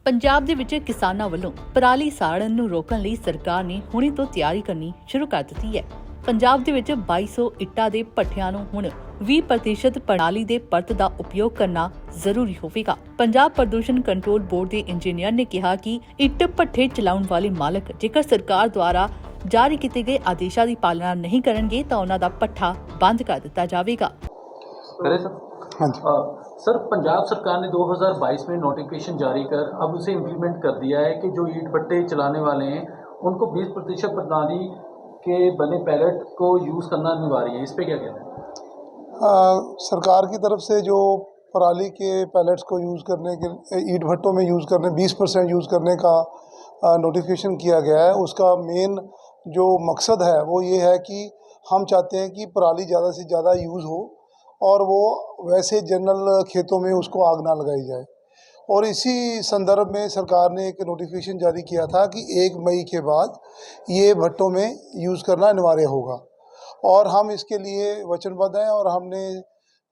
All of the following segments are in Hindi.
ਪੰਜਾਬ ਦੇ ਵਿੱਚ ਕਿਸਾਨਾਂ ਵੱਲੋਂ ਪਰਾਲੀ ਸਾੜਨ ਨੂੰ ਰੋਕਣ ਲਈ ਸਰਕਾਰ ਨੇ ਹੁਣੇ ਤੋਂ ਤਿਆਰੀ ਕਰਨੀ ਸ਼ੁਰੂ ਕਰ ਦਿੱਤੀ ਹੈ। ਪੰਜਾਬ ਦੇ ਵਿੱਚ 2200 ਇੱਟਾਂ ਦੇ ਭੱਠਿਆਂ ਨੂੰ ਹੁਣ 20% ਪਰਾਲੀ ਦੇ ਪਰਤ ਦਾ ਉਪਯੋਗ ਕਰਨਾ ਜ਼ਰੂਰੀ ਹੋਵੇਗਾ। ਪੰਜਾਬ ਪ੍ਰਦੂਸ਼ਣ ਕੰਟਰੋਲ ਬੋਰਡ ਦੇ ਇੰਜੀਨੀਅਰ ਨੇ ਕਿਹਾ ਕਿ ਇੱਟ ਭੱਠੇ ਚਲਾਉਣ ਵਾਲੇ ਮਾਲਕ ਜੇਕਰ ਸਰਕਾਰ ਦੁਆਰਾ ਜਾਰੀ ਕੀਤੇ ਗਏ ਆਦੇਸ਼ਾਂ ਦੀ ਪਾਲਣਾ नहीं करेंगे तो उन्हां दा पट्ठा बंद कर दिता जाएगा। हाँ जी सर, पंजाब सरकार ने 2022 में नोटिफिकेशन जारी कर अब उसे इम्प्लीमेंट कर दिया है कि जो ईंट भट्टे चलाने वाले हैं उनको 20% प्रणाली के बने पैलेट को यूज़ करना अनिवार्य है। इस पे क्या कहना है? सरकार की तरफ से जो पराली के पैलेट्स को यूज़ करने के ईंट भट्टों में यूज़ करने 20% यूज़ करने का नोटिफिकेशन किया गया है, उसका मेन जो मकसद है वो ये है कि हम चाहते हैं कि पराली ज़्यादा से ज़्यादा यूज़ हो और वो वैसे जनरल खेतों में उसको आग ना लगाई जाए। और इसी संदर्भ में सरकार ने एक नोटिफिकेशन जारी किया था कि 1 मई के बाद ये भट्टों में यूज़ करना अनिवार्य होगा और हम इसके लिए वचनबद्ध हैं। और हमने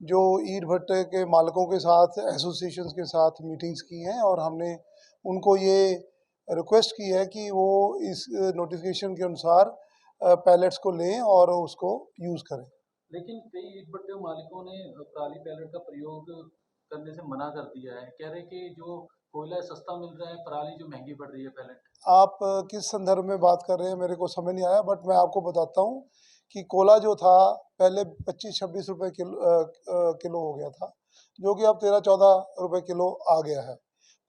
जो ईंट भट्टे के मालिकों के साथ एसोसिएशंस के साथ मीटिंग्स की हैं और हमने उनको ये रिक्वेस्ट की है कि वो इस नोटिफिकेशन के अनुसार पैलेट्स को लें और उसको यूज़ करें। लेकिन कई ईंट भट्टे मालिकों ने पराली पैलेट का प्रयोग करने से मना कर दिया है। कह रहे कि जो कोयला सस्ता मिल रहा है, पराली जो महंगी पड़ रही है पैलेट। आप किस संदर्भ में बात कर रहे हैं मेरे को समझ नहीं आया, बट मैं आपको बताता हूँ कि कोयला जो था पहले 25-26 रुपये किलो हो गया था, जो कि अब 13-14 रुपये किलो आ गया है।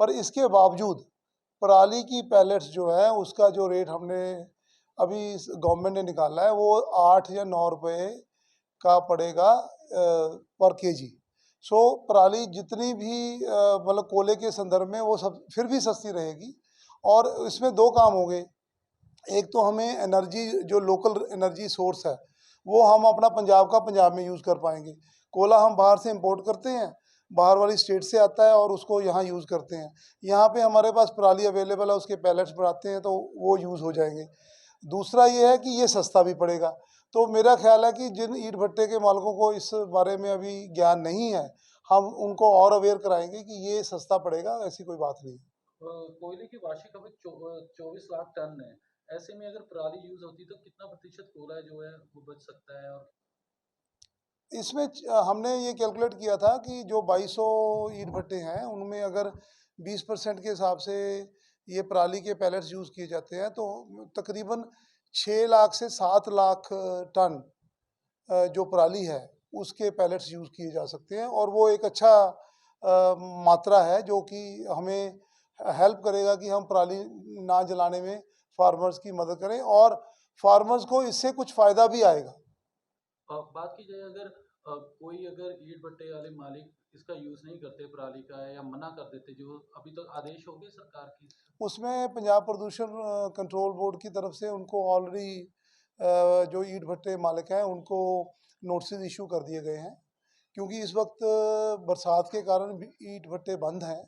पर इसके बावजूद पराली की पैलेट्स जो है उसका जो रेट हमने अभी गवर्नमेंट ने निकाला है वो 8 या 9 रुपये का पड़ेगा पर केजी। सो पराली जितनी भी मतलब कोयले के संदर्भ में वो सब फिर भी सस्ती रहेगी। और इसमें 2 काम हो गए, एक तो हमें एनर्जी जो लोकल एनर्जी सोर्स है वो हम अपना पंजाब में यूज़ कर पाएंगे। कोयला हम बाहर से इंपोर्ट करते हैं, बाहर वाली स्टेट से आता है और उसको यहाँ यूज़ करते हैं। यहाँ पे हमारे पास पराली अवेलेबल है, उसके पैलेट्स बनाते हैं तो वो यूज़ हो जाएंगे। दूसरा ये है कि ये सस्ता भी पड़ेगा। तो मेरा ख्याल है कि जिन ईंट भट्टे के मालिकों को इस बारे में अभी ज्ञान नहीं है, हम उनको और अवेयर कराएंगे कि ये सस्ता पड़ेगा, ऐसी कोई बात नहीं। कोयले की वार्षिक खपत 24 लाख टन है। ऐसे में अगर पराली यूज़ होती तो कितना प्रतिशत कोयला जो है वो बच सकता है? और इसमें हमने ये कैलकुलेट किया था कि जो 2200 ईंट भट्टे हैं उनमें अगर 20% के हिसाब से ये पराली के पैलेट्स यूज़ किए जाते हैं तो तकरीबन 6 लाख से 7 लाख टन जो पराली है उसके पैलेट्स यूज़ किए जा सकते हैं। और वो एक अच्छा मात्रा है जो कि हमें हेल्प करेगा कि हम पराली ना जलाने में फार्मर्स की मदद करें और फार्मर्स को इससे कुछ फ़ायदा भी आएगा। बात की जाए अगर कोई अगर ईंट भट्टे वाले मालिक इसका यूज़ नहीं करते पराली का या मना कर देते, जो अभी तक आदेश हो गए सरकार की, उसमें पंजाब प्रदूषण कंट्रोल बोर्ड की तरफ से उनको ऑलरेडी जो ईंट भट्टे मालिक हैं उनको नोटिस इशू कर दिए गए हैं, क्योंकि इस वक्त बरसात के कारण ईंट भट्टे बंद हैं।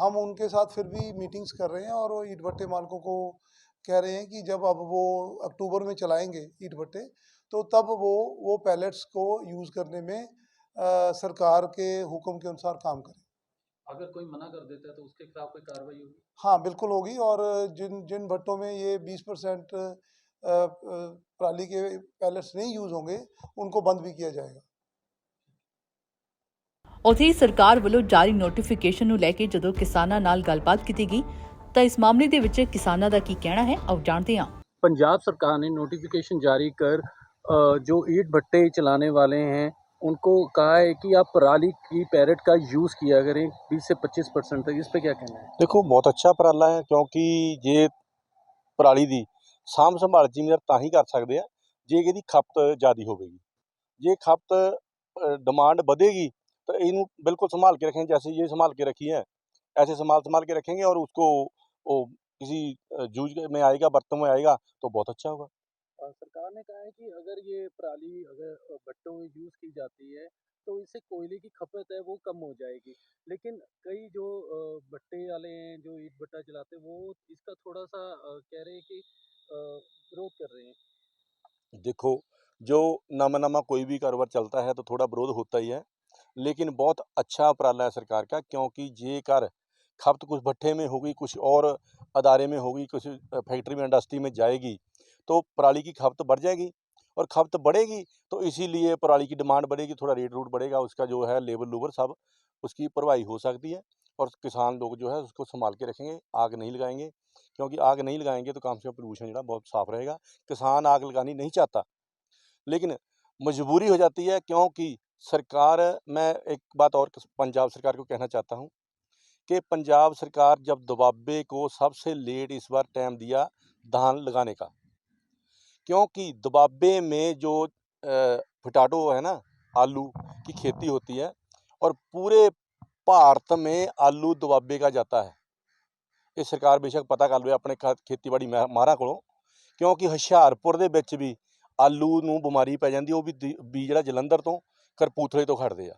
हम उनके साथ फिर भी मीटिंग्स कर रहे हैं और वो ईंट भट्टे मालिकों को कह रहे हैं कि जब अब वो अक्टूबर में चलाएंगे ईंट भट्टे तो तब वो पैलेट्स को यूज़ करने में सरकार के हुक्म के अनुसार काम करें। अगर कोई मना कर देता है तो उसके खिलाफ कोई कार्रवाई होगी? हाँ, बिल्कुल होगी। और जिन भट्टों में ये 20% पराली के पैलेट्स नहीं यूज़ होंगे उनको बंद भी किया जाएगा। ਉੱਥੇ ਹੀ ਸਰਕਾਰ ਵੱਲੋਂ ਜਾਰੀ ਨੋਟੀਫਿਕੇਸ਼ਨ ਨੂੰ ਲੈ ਕੇ ਜਦੋਂ ਕਿਸਾਨਾਂ ਨਾਲ ਗੱਲਬਾਤ ਕੀਤੀ ਗਈ ਤਾਂ ਇਸ ਮਾਮਲੇ ਦੇ ਵਿੱਚ ਕਿਸਾਨਾਂ ਦਾ ਕੀ ਕਹਿਣਾ ਹੈ, ਆਓ ਜਾਣਦੇ ਹਾਂ। पंजाब सरकार ने नोटिफिकेशन जारी कर जो ईंट भट्टे चलाने वाले हैं उनको कहा है कि आप पराली की पैलेट का यूज़ किया करें 20 से 25% तक। इस पे क्या कहना है? देखो, बहुत अच्छा उपराला है, क्योंकि जे पराली ਦੀ ਸਾਂਭ ਸੰਭਾਲ ਜ਼ਿਮੀਦਾਰ ਤਾਂ ਹੀ ਕਰ ਸਕਦੇ ਆ ਜੇ ਇਹਦੀ ਖਪਤ ਜ਼ਿਆਦੀ ਹੋਵੇਗੀ। ਜੇ ਖਪਤ डिमांड बढ़ेगी तो इन्हें बिल्कुल संभाल के रखें, जैसे ये संभाल के रखी है ऐसे संभाल के रखेंगे और उसको वो किसी जूझ में आएगा, बर्तन में आएगा तो बहुत अच्छा होगा। सरकार ने कहा है कि अगर ये पराली अगर भट्टों में यूज़ की जाती है तो इससे कोयले की खपत है वो कम हो जाएगी। लेकिन कई जो भट्टे वाले हैं जो ईंट भट्टा चलाते हैं वो इसका थोड़ा सा कह रहे हैं कि विरोध कर रहे हैं। देखो, जो नवा कोई भी कारोबार चलता है तो थोड़ा विरोध होता ही है, लेकिन बहुत अच्छा उपराला है सरकार का, क्योंकि जेकर खपत कुछ भट्ठे में होगी, कुछ और अदारे में होगी, कुछ फैक्ट्री में, इंडस्ट्री में जाएगी, तो पराली की खपत बढ़ जाएगी। और खपत बढ़ेगी तो इसीलिए पराली की डिमांड बढ़ेगी, थोड़ा रेट रूट बढ़ेगा, उसका जो है लेबर लूबर सब उसकी भरवाई हो सकती है। और किसान लोग जो है उसको संभाल के रखेंगे, आग नहीं लगाएंगे, क्योंकि आग नहीं लगाएंगे तो कम से कम प्रदूषण जो बहुत साफ रहेगा। किसान आग लगानी नहीं चाहता, लेकिन मजबूरी हो जाती है, क्योंकि सरकार, मैं एक बात और पंजाब सरकार को कहना चाहता हूँ कि पंजाब सरकार जब दोबाबे को सबसे लेट इस बार टाइम दिया धान लगाने का, क्योंकि दोबाबे में जो पोटैटो है ना, आलू की खेती होती है, और पूरे भारत में आलू दोबाबे का जाता है। ये सरकार बेशक पता कर लो अपने खेतीबाड़ी माहरां कोलों, क्योंकि ਹੁਸ਼ਿਆਰਪੁਰ ਦੇ ਵਿੱਚ ਵੀ ਆਲੂ ਨੂੰ ਬਿਮਾਰੀ ਪੈ ਜਾਂਦੀ। ਉਹ ਵੀ ਬੀਜ ਜਿਹੜਾ ਜਲੰਧਰ ਤੋਂ ਕਰਪੂਥਲੇ ਤੋਂ ਖੜਦੇ ਆ।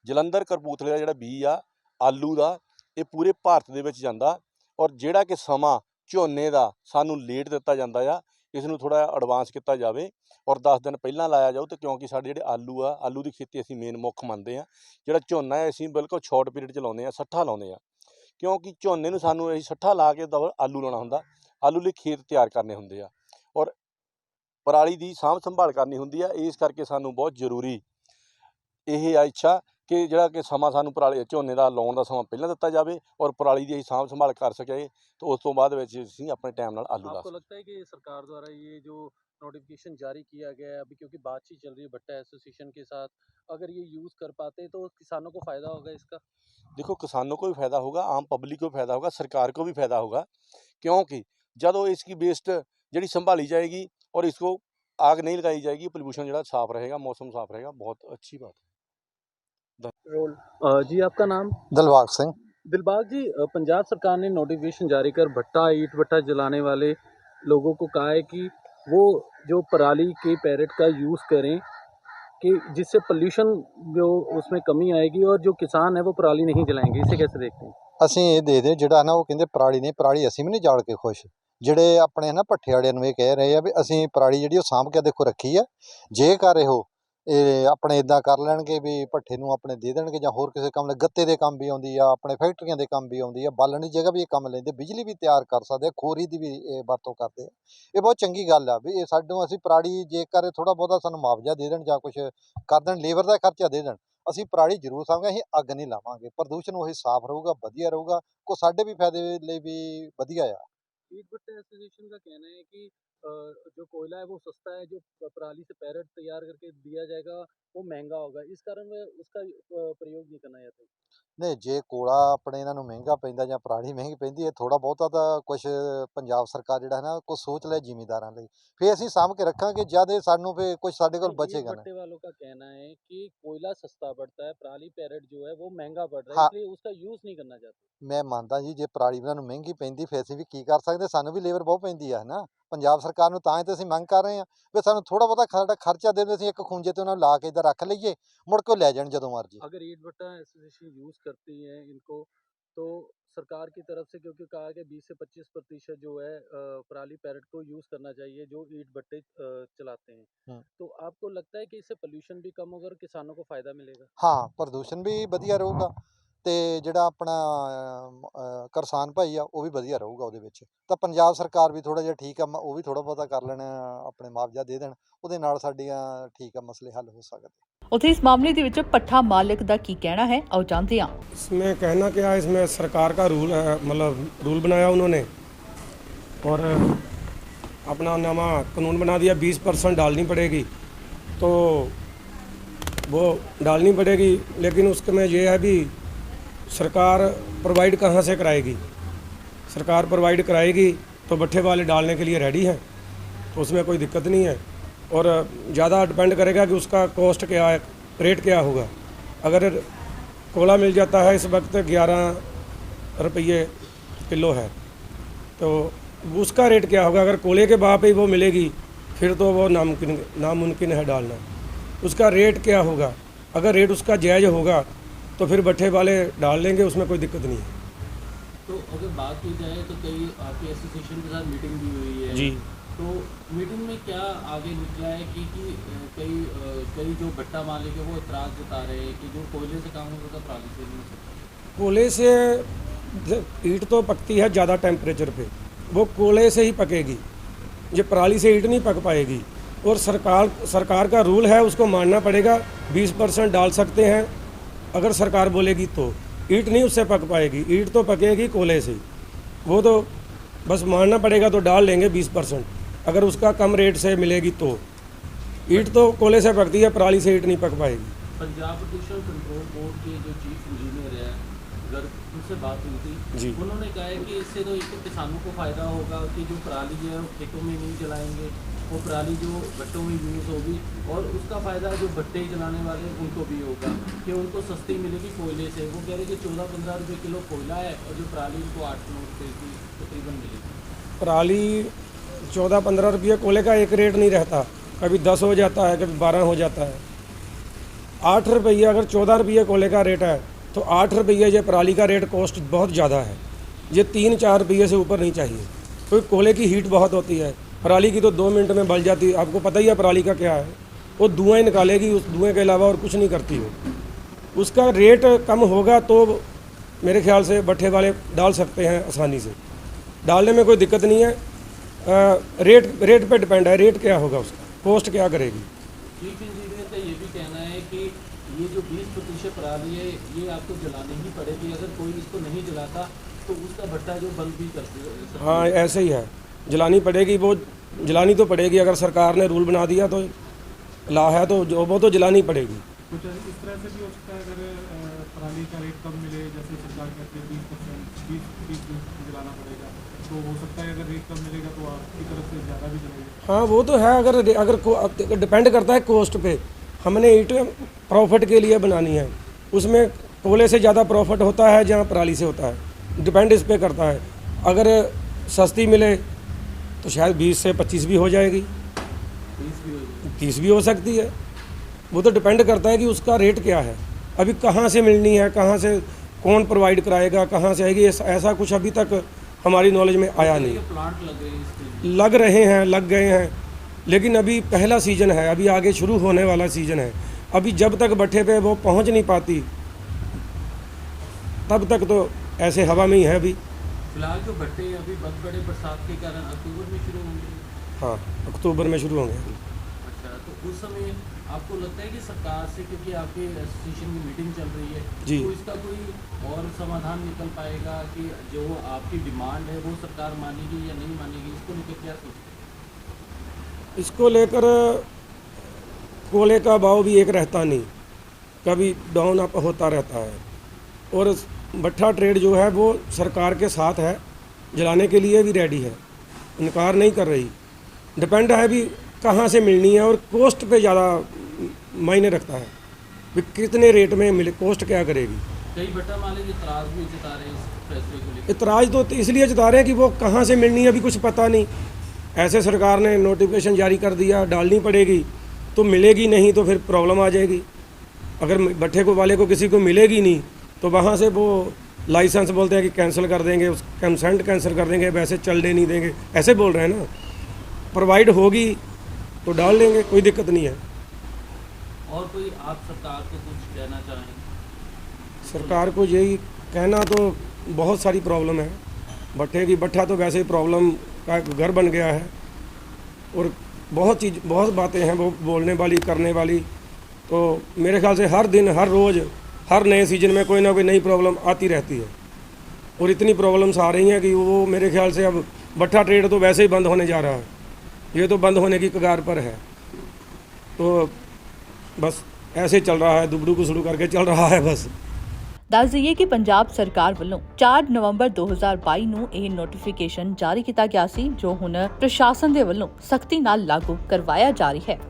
ਜਲੰਧਰ ਕਰਪੂਥਲੇ ਦਾ ਜਿਹੜਾ ਬੀਜ ਆ ਆਲੂ ਦਾ, ਇਹ ਪੂਰੇ ਭਾਰਤ ਦੇ ਵਿੱਚ ਜਾਂਦਾ। ਔਰ ਜਿਹੜਾ ਕਿ ਸਮਾਂ ਝੋਨੇ ਦਾ ਸਾਨੂੰ ਲੇਟ ਦਿੱਤਾ ਜਾਂਦਾ ਆ, ਇਸ ਨੂੰ ਥੋੜ੍ਹਾ ਐਡਵਾਂਸ ਕੀਤਾ ਜਾਵੇ ਔਰ 10 ਦਿਨ ਪਹਿਲਾਂ ਲਾਇਆ ਜਾਊ। ਤੇ ਕਿਉਂਕਿ ਸਾਡੇ ਜਿਹੜੇ ਆਲੂ ਆ, ਆਲੂ ਦੀ ਖੇਤੀ ਅਸੀਂ ਮੇਨ ਮੁੱਖ ਮੰਨਦੇ ਹਾਂ। ਜਿਹੜਾ ਝੋਨਾ ਹੈ ਅਸੀਂ ਬਿਲਕੁਲ ਸ਼ਾਰਟ ਪੀਰੀਅਡ 'ਚ ਲਾਉਂਦੇ ਹਾਂ, ਸੱਠਾ ਲਾਉਂਦੇ ਹਾਂ, ਕਿਉਂਕਿ ਝੋਨੇ ਨੂੰ ਸਾਨੂੰ ਅਸੀਂ ਸੱਠਾ ਲਾ ਕੇ ਆਲੂ ਲਾਉਣਾ ਹੁੰਦਾ। ਆਲੂ ਲਈ ਖੇਤ ਤਿਆਰ ਕਰਨੇ ਹੁੰਦੇ ਆ ਔਰ ਪਰਾਲੀ ਦੀ ਸਾਂਭ ਸੰਭਾਲ ਕਰਨੀ ਹੁੰਦੀ ਆ। ਇਸ ਕਰਕੇ ਸਾਨੂੰ ਬਹੁਤ ਜ਼ਰੂਰੀ ਇਹ ਆ ਇੱਛਾ ਕਿ ਜਿਹੜਾ ਕਿ ਸਮਾਂ ਸਾਨੂੰ ਪਰਾਲੀ ਝੋਨੇ ਦਾ ਲਾਉਣ ਦਾ ਸਮਾਂ ਪਹਿਲਾਂ ਦਿੱਤਾ ਜਾਵੇ ਔਰ ਪਰਾਲੀ ਦੀ ਅਸੀਂ ਸਾਂਭ ਸੰਭਾਲ ਕਰ ਸਕੀਏ, तो उस तो बाद ਅਸੀਂ ਆਪਣੇ ਟਾਈਮ ਨਾਲ आलू ला आपको लगता है कि सरकार द्वारा ये जो नोटिफिकेशन जारी किया गया है अभी, क्योंकि बातचीत चल रही है भट्टा एसोसिएशन के साथ, अगर ये यूज़ कर पाते तो किसानों को फ़ायदा होगा इसका? देखो, किसानों को भी फायदा होगा, आम पब्लिक को भी फायदा होगा, सरकार को भी फायदा होगा, क्योंकि जब इसकी वेस्ट जी संभाली जाएगी और इसको आग नहीं लगाई जाएगी, पोल्यूशन जो साफ रहेगा, मौसम साफ रहेगा, बहुत अच्छी बात है। जी आपका नाम? दिलबाग सिंह। दिलबाग जी, पंजाब सरकार ने नोटिफिकेशन जारी कर भट्टा ईंट भट्टा जलाने वाले लोगों को कहा है कि वो जो पराली के पैरेट का यूज़ करें, कि जिससे पोल्यूशन जो उसमें कमी आएगी और जो किसान है वो पराली नहीं जलाएंगे। इसे कैसे देखते हैं? ਅਸੀਂ ਇਹ ਦੇਖਦੇ ਜਿਹੜਾ ਨਾ ਉਹ ਕਹਿੰਦੇ ਪਰਾਲੀ ਨਹੀਂ, ਪਰਾਲੀ ਅਸੀਂ ਵੀ ਨਹੀਂ ਜਾਲ ਕੇ ਖੁਸ਼। ਜਿਹੜੇ ਆਪਣੇ ਨਾ ਭੱਠੇ ਵਾਲਿਆਂ ਨੂੰ ਇਹ ਕਹਿ ਰਹੇ ਆ ਵੀ ਅਸੀਂ ਪਰਾਲੀ ਜਿਹੜੀ ਉਹ ਸਾਂਭ ਕੇ ਦੇਖੋ ਰੱਖੀ ਆ, ਜੇਕਰ ਇਹ ਆਪਣੇ ਇਦਾਂ ਕਰ ਲੈਣਗੇ ਵੀ ਭੱਠੇ ਨੂੰ ਆਪਣੇ ਦੇ ਦੇਣਗੇ ਜਾਂ ਹੋਰ ਕਿਸੇ ਕੰਮ ਲਈ, ਗੱਤੇ ਦੇ ਕੰਮ ਵੀ ਆਉਂਦੀ ਆ, ਆਪਣੇ ਫੈਕਟਰੀਆਂ ਦੇ ਕੰਮ ਵੀ ਆਉਂਦੀ ਆ, ਬਾਲਣ ਦੀ ਜਗ੍ਹਾ ਵੀ ਇਹ ਕੰਮ ਲੈਂਦੇ, ਬਿਜਲੀ ਵੀ ਤਿਆਰ ਕਰ ਸਕਦੇ ਆ, ਖੋਰੀ ਦੀ ਵੀ ਇਹ ਵਰਤੋਂ ਕਰਦੇ ਆ। ਇਹ ਬਹੁਤ ਚੰਗੀ ਗੱਲ ਆ ਵੀ ਇਹ ਸਾਨੂੰ ਅਸੀਂ ਪਰਾਲੀ ਜੇਕਰ ਥੋੜ੍ਹਾ ਬਹੁਤਾ ਸਾਨੂੰ ਮੁਆਵਜ਼ਾ ਦੇ ਦੇਣ ਜਾਂ ਕੁਛ ਕਰ ਦੇਣ, ਲੇਬਰ ਦਾ ਖਰਚਾ ਦੇ ਦੇਣ, ਅਸੀਂ ਪਰਾਲੀ ਜ਼ਰੂਰ ਸਾਂਭਾਂਗੇ, ਅਸੀਂ ਅੱਗ ਨਹੀਂ ਲਾਵਾਂਗੇ। ਪ੍ਰਦੂਸ਼ਣ ਉਹੀ ਸਾਫ਼ ਰਹੂਗਾ, ਵਧੀਆ ਰਹੂਗਾ, ਕੋ ਸਾਡੇ ਵੀ ਫਾਇਦੇ ਲਈ ਵੀ ਵਧੀਆ ਆ। ईंट भट्टा एसोसिएशन का कहना है कि जो कोयला है वो सस्ता है, जो पराली से पैरेट तैयार करके दिया जाएगा वो महंगा होगा, इस कारण वह उसका प्रयोग नहीं करना चाहते। ਨਹੀਂ, ਜੇ ਕੋਲਾ ਆਪਣੇ ਇਹਨਾਂ ਨੂੰ ਮਹਿੰਗਾ ਪੈਂਦਾ ਜਾਂ ਪਰਾਲੀ ਮਹਿੰਗੀ ਪੈਂਦੀ ਹੈ, ਥੋੜ੍ਹਾ ਬਹੁਤਾ ਤਾਂ ਕੁਛ ਪੰਜਾਬ ਸਰਕਾਰ ਜਿਹੜਾ ਹੈ ਨਾ ਕੁਛ ਸੋਚ ਲੈ ਜ਼ਿਮੀਂਦਾਰਾਂ ਲਈ, ਫਿਰ ਅਸੀਂ ਸਾਂਭ ਕੇ ਰੱਖਾਂਗੇ। ਜਦ ਇਹ ਸਾਨੂੰ ਫਿਰ ਕੁਛ ਸਾਡੇ ਕੋਲ नहीं, ईंट ਬਚੇਗਾ ਨਾ। भट्टे वालों का कहना है कि कोयला सस्ता पड़ता है, पराली पैरेट जो है वो महंगा पड़ रहा है, हाँ, इसलिए उसका यूज़ नहीं करना चाहते। ਮੈਂ ਮੰਨਦਾ ਜੀ, ਜੇ ਪਰਾਲੀ ਉਹਨਾਂ ਨੂੰ ਮਹਿੰਗੀ ਪੈਂਦੀ ਫਿਰ ਅਸੀਂ ਵੀ ਕੀ ਕਰ ਸਕਦੇ, ਸਾਨੂੰ ਵੀ ਲੇਬਰ ਬਹੁਤ ਪੈਂਦੀ ਆ ਨਾ ਪੰਜਾਬ ਸਰਕਾਰ ਨੂੰ, ਤਾਂ ਹੀ ਤਾਂ ਅਸੀਂ ਮੰਗ ਕਰ ਰਹੇ ਹਾਂ ਵੀ ਸਾਨੂੰ ਥੋੜ੍ਹਾ ਬਹੁਤਾ ਸਾਡਾ ਖਰਚਾ ਦੇ ਦਿਓ, ਅਸੀਂ ਇੱਕ ਖੂੰਜੇ ਤੇ ਉਹਨਾਂ ਨੂੰ ਲਾ ਕੇ ਇੱਧਰ ਰੱਖ ਲਈਏ, ਮੁੜ ਕੇ ਉਹ ਲੈ ਜਾਣ ਜਦੋਂ ਮਰਜ਼ੀ। अगर ईंट भट्टा एसोसिएशन यूज़ करती है इनको, तो सरकार की तरफ से क्योंकि कहा कि 20 से 25% जो है पराली पैरेट को यूज़ करना चाहिए जो ईंट भट्टे चलाते हैं, तो आपको लगता है कि इससे पोल्यूशन भी कम होगा और किसानों को फ़ायदा मिलेगा? ਹਾਂ, ਪ੍ਰਦੂਸ਼ਣ ਵੀ ਵਧੀਆ ਰਹੂਗਾ ਤੇ ਜਿਹੜਾ ਆਪਣਾ ਕਿਸਾਨ ਭਾਈ ਆ ਉਹ ਵੀ ਵਧੀਆ ਰਹੂਗਾ ਉਹਦੇ ਵਿੱਚ। ਤਾਂ ਪੰਜਾਬ ਸਰਕਾਰ ਵੀ ਥੋੜ੍ਹਾ ਜਿਹਾ ਠੀਕ ਆ, ਉਹ ਵੀ ਥੋੜ੍ਹਾ ਬਹੁਤਾ ਕਰ ਲੈਣ, ਆਪਣੇ ਮੁਆਵਜ਼ਾ ਦੇ ਦੇਣ, ਉਹਦੇ ਨਾਲ ਸਾਡੀਆਂ ਠੀਕ ਆ ਮਸਲੇ ਹੱਲ ਹੋ ਸਕਦੇ। ਉੱਥੇ ਇਸ ਮਾਮਲੇ ਦੇ ਵਿੱਚ ਭੱਠਾ ਮਾਲਕ ਦਾ ਕੀ ਕਹਿਣਾ ਹੈ, ਆਓ ਜਾਣਦੇ ਹਾਂ। इसमें कहना क्या है, इसमें सरकार का रूल है, मतलब रूल बनाया उन्होंने और अपना नवा कानून बना दिया, 20% डालनी पड़ेगी, तो वो डालनी पड़ेगी। लेकिन उसके में ये है भी सरकार प्रोवाइड कहाँ से कराएगी? सरकार प्रोवाइड कराएगी तो भट्ठे वाले डालने के लिए रेडी हैं, तो उसमें कोई दिक्कत नहीं है। और ज़्यादा डिपेंड करेगा कि उसका कॉस्ट क्या है, रेट क्या होगा। अगर कोला मिल जाता है इस वक्त 11 रुपये किलो है, तो उसका रेट क्या होगा? अगर कोले के भाव पे ही वो मिलेगी फिर तो वो नामुमकिन है डालना। उसका रेट क्या होगा? अगर रेट उसका जायज़ होगा तो फिर भट्ठे वाले डाल लेंगे, उसमें कोई दिक्कत नहीं है। तो अगर बात की जाए तो कई आपके एसोसिएशन के साथ मीटिंग भी हुई है जी, तो मीटिंग में क्या आगे निकला है कि कई जो भट्टा मालिक है वो इतराज़ जता रहे हैं कि जो कोयले से काम होता था पराली से नहीं हो सकता। कोले से ईंट तो पकती है ज़्यादा टेम्परेचर पे, वो कोयले से ही पकेगी, ये पराली से ईंट नहीं पक पाएगी। और सरकार का रूल है, उसको मानना पड़ेगा। 20% डाल सकते हैं अगर सरकार बोलेगी तो। ईंट नहीं उससे पक पाएगी, ईंट तो पकेगी कोयले से। वो तो बस मानना पड़ेगा, तो डाल लेंगे 20%, अगर उसका कम रेट से मिलेगी तो। ईंट तो कोयले से पकती है, पराली से ईंट नहीं पक पाएगी। पंजाब प्रदूषण कंट्रोल बोर्ड के जो चीफ इंजीनियर है, अगर उनसे बात हुई थी जी। उन्होंने कहा है कि इससे तो एक तो किसानों को फ़ायदा होगा कि जो पराली है वो खेतों में नहीं जलाएंगे, वो पराली जो भट्टों में यूज़ होगी, और उसका फ़ायदा जो भट्टे जलाने वाले हैं उनको भी होगा कि उनको सस्ती मिलेगी कोयले से। वो कह रहे कि 14-15 रुपये किलो कोयला है और जो पराली उनको 8-9 रुपये की तकरीबन मिलेगी। पराली 14-15 रुपये कोयले का एक रेट नहीं रहता, कभी 10 हो जाता है, कभी 12 हो जाता है। 8 रुपये, अगर 14 रुपये कोयले का रेट है तो 8 रुपये ये पराली का रेट कॉस्ट बहुत ज़्यादा है। ये 3-4 रुपये से ऊपर नहीं चाहिए, क्योंकि कोयले की हीट बहुत होती है। पराली की तो 2 मिनट में बल जाती है, आपको पता ही है पराली का क्या है, वो धुआं ही निकालेगी, उस धुएँ के अलावा और कुछ नहीं करती वो। उसका रेट कम होगा तो मेरे ख्याल से भट्ठे वाले डाल सकते हैं आसानी से, डालने में कोई दिक्कत नहीं है। रेट पे डिपेंड है, रेट क्या होगा उसका, कॉस्ट क्या करेगी। चीफ इंजीनियर का ये भी कहना है कि ये जो 20% पराली है ये आपको जलानी ही पड़ेगी, अगर कोई इसको नहीं जलाता तो उसका भट्टा जो बंद भी कर सकती है। हाँ, ऐसे ही है, जलानी पड़ेगी, वो जलानी तो पड़ेगी। अगर सरकार ने रूल बना दिया तो ला है तो वो तो जलानी पड़ेगी। कुछ इस तरह से भी हो सकता है, अगर पराली का रेट कम मिले, जैसे सरकार कहती है 20% 20 जलाना पड़ेगा, तो हो सकता है अगर रेट कम मिलेगा तो आपकी तरफ से ज़्यादा भी जलेगा। हाँ, वो तो है, अगर डिपेंड करता है कॉस्ट पे। हमने ईंट प्रॉफिट के लिए बनानी है, उसमें कोयले से ज़्यादा प्रॉफिट होता है जहाँ पराली से होता है, डिपेंड इस पे करता है। अगर सस्ती मिले तो शायद 20 से 25 भी हो जाएगी, 30 भी हो सकती है। वो तो डिपेंड करता है कि उसका रेट क्या है, अभी कहाँ से मिलनी है, कहाँ से कौन प्रोवाइड कराएगा, कहाँ से आएगी, ऐसा कुछ अभी तक हमारी नॉलेज में आया नहीं। प्लांट लग रहे हैं इसके लिए। लग रहे हैं, लग गए हैं, लेकिन अभी पहला सीज़न है, अभी आगे शुरू होने वाला सीज़न है। अभी जब तक भट्ठे पे वो पहुंच नहीं पाती तब तक तो ऐसे हवा में ही है। अभी फिलहाल जो भट्टे अभी बहुत बड़े बरसात के कारण अक्टूबर में शुरू होंगे। हाँ, अक्टूबर में शुरू होंगे। अच्छा, तो उस समय आपको लगता है कि सरकार से, क्योंकि आपके एसोसिएशन की मीटिंग चल रही है, जी। तो इसका कोई और समाधान निकल पाएगा कि जो आपकी डिमांड है वो सरकार मानेगी या नहीं मानेगी, इसको लेकर क्या सोचते हैं? इसको लेकर कोयले का भाव भी एक रहता नहीं, कभी डाउन अप होता रहता है। और भट्ठा ट्रेड जो है वो सरकार के साथ है, जलाने के लिए भी रेडी है, इनकार नहीं कर रही। डिपेंड है भी कहाँ से मिलनी है, और कॉस्ट पे ज़्यादा मायने रखता है भी कितने रेट में मिले, कॉस्ट क्या करेगी। कई भट्टा मालिक इतराज़ भी जता रहे हैं इस फैसले को लेकर। इतराज़ तो इसलिए जता रहे हैं कि वो कहाँ से मिलनी है अभी कुछ पता नहीं। ऐसे सरकार ने नोटिफिकेशन जारी कर दिया, डालनी पड़ेगी, तो मिलेगी नहीं तो फिर प्रॉब्लम आ जाएगी। अगर भट्ठे को वाले को किसी को मिलेगी नहीं तो वहाँ से वो लाइसेंस बोलते हैं कि कैंसिल कर देंगे, उस कंसेंट कैंसिल कर देंगे, वैसे चलने नहीं देंगे, ऐसे बोल रहे हैं ना। प्रोवाइड होगी तो डाल लेंगे, कोई दिक्कत नहीं है। और कोई आप सरकार को कुछ कहना चाहेंगे? सरकार को यही कहना, तो बहुत सारी प्रॉब्लम है भट्ठे की। भट्ठा तो वैसे ही प्रॉब्लम का घर बन गया है, और बहुत बातें हैं वो बोलने वाली, करने वाली। तो मेरे ख्याल से हर दिन, हर रोज़, हर नए सीजन में कोई ना कोई नई प्रॉब्लम आती रहती है, और इतनी प्रॉब्लम्स आ रही हैं कि वो मेरे ख्याल से अब भट्ठा ट्रेड तो वैसे ही बंद होने जा रहा है, ये तो बंद होने की कगार पर है। तो बस ऐसे चल रहा है, दुबड़ू कुसड़ू करके चल रहा है बस। ਦੱਸ ਦਈਏ ਕਿ ਪੰਜਾਬ ਸਰਕਾਰ ਵੱਲੋਂ 4 ਨਵੰਬਰ 2022 ਨੂੰ ਇਹ ਨੋਟੀਫਿਕੇਸ਼ਨ ਜਾਰੀ ਕੀਤਾ ਗਿਆ ਸੀ, ਜੋ ਹੁਣ ਪ੍ਰਸ਼ਾਸਨ ਦੇ ਵੱਲੋਂ ਸਖਤੀ ਨਾਲ ਲਾਗੂ ਕਰਵਾਇਆ ਜਾ ਰਿਹਾ ਹੈ।